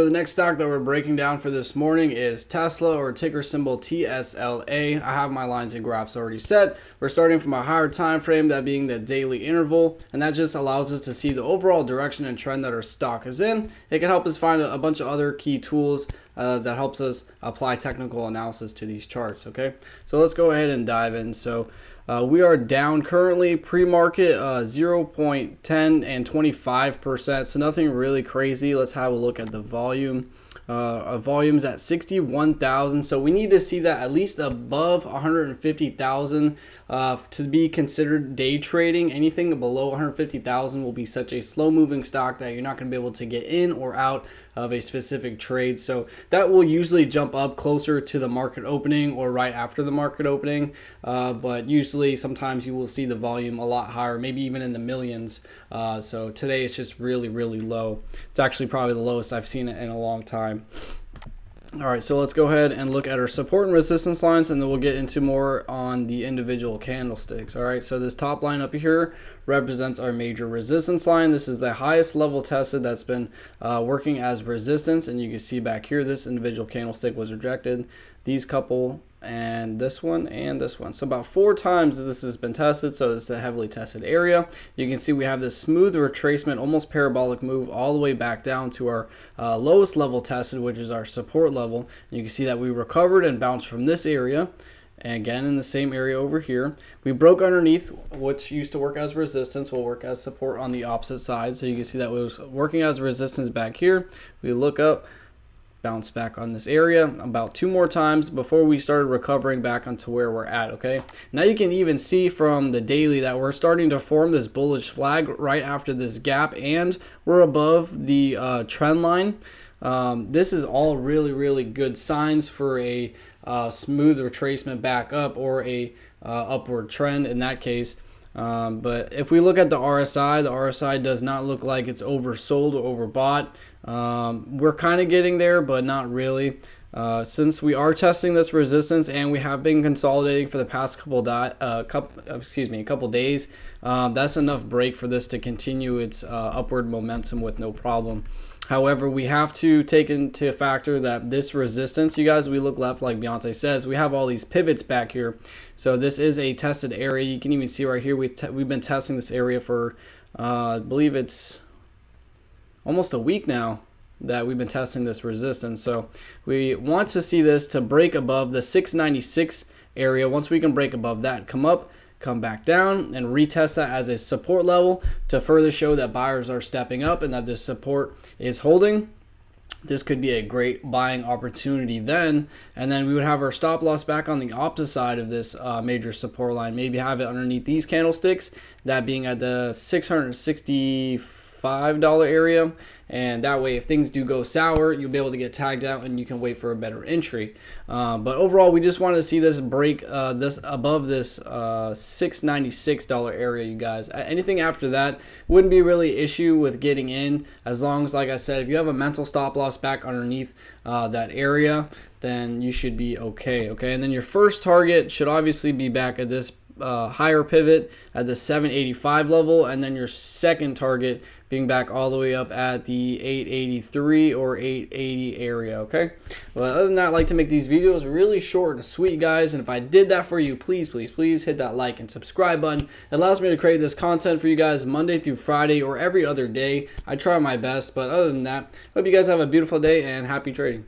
So the next stock that we're breaking down for this morning is Tesla, or ticker symbol TSLA. I have my lines and graphs already set. We're starting from a higher time frame, that being the daily interval, and that just allows us to see the overall direction and trend that our stock is in. It can help us find a bunch of other key tools that helps us apply technical analysis to these charts. Okay, so let's go ahead and dive in. So we are down currently, pre-market 0.10 and 25%, so nothing really crazy. Let's have a look at the volume. Volume's at 61,000, so we need to see that at least above 150,000 to be considered day trading. Anything below 150,000 will be such a slow moving stock that you're not going to be able to get in or out of a specific trade. So that will usually jump up closer to the market opening or right after the market opening, but usually sometimes you will see the volume a lot higher, maybe even in the millions. So today it's just really low. It's actually probably the lowest I've seen it in a long time. All right, so let's go ahead and look at our support and resistance lines, and then we'll get into more on the individual candlesticks. All right, so this top line up here represents our major resistance line. This is the highest level tested that's been working as resistance, and you can see back here this individual candlestick was rejected. These couple, and this one and this one. So about 4 times this has been tested, so it's a heavily tested area. You can see we have this smooth retracement, almost parabolic move all the way back down to our lowest level tested, which is our support level. And you can see that we recovered and bounced from this area, and again in the same area over here. We broke underneath, which used to work as resistance, will work as support on the opposite side. So you can see that it was working as resistance back here. We look up, bounce back on this area about 2 more times before we started recovering back onto where we're at. Okay, now you can even see from the daily that we're starting to form this bullish flag right after this gap, and we're above the trend line. This is all really good signs for a smooth retracement back up, or a upward trend in that case. But if we look at the RSI does not look like it's oversold or overbought. We're kind of getting there, but not really. Since we are testing this resistance and we have been consolidating for the past couple days, that's enough break for this to continue its upward momentum with no problem. However, we have to take into factor that this resistance, you guys, we look left like Beyonce says, we have all these pivots back here. So this is a tested area. You can even see right here, we've been testing this area for, I believe it's almost a week now that we've been testing this resistance. So we want to see this to break above the 696 area. Once we can break above that, come up, come back down, and retest that as a support level to further show that buyers are stepping up and that this support is holding. This could be a great buying opportunity then, and then we would have our stop loss back on the opposite side of this major support line. Maybe have it underneath these candlesticks, that being at the $665 area, and that way if things do go sour, you'll be able to get tagged out and you can wait for a better entry. But overall, we just want to see this break this above this $696 area, you guys. Anything after that wouldn't be really issue with getting in, as long as, like I said, if you have a mental stop loss back underneath that area, then you should be okay. And then your first target should obviously be back at this higher pivot at the 785 level, and then your second target being back all the way up at the 883 or 880 area. Okay, well, other than that, I like to make these videos really short and sweet, guys, and if I did that for you, please hit that like and subscribe button. It allows me to create this content for you guys Monday through Friday or every other day. I try my best, but other than that, hope you guys have a beautiful day and happy trading.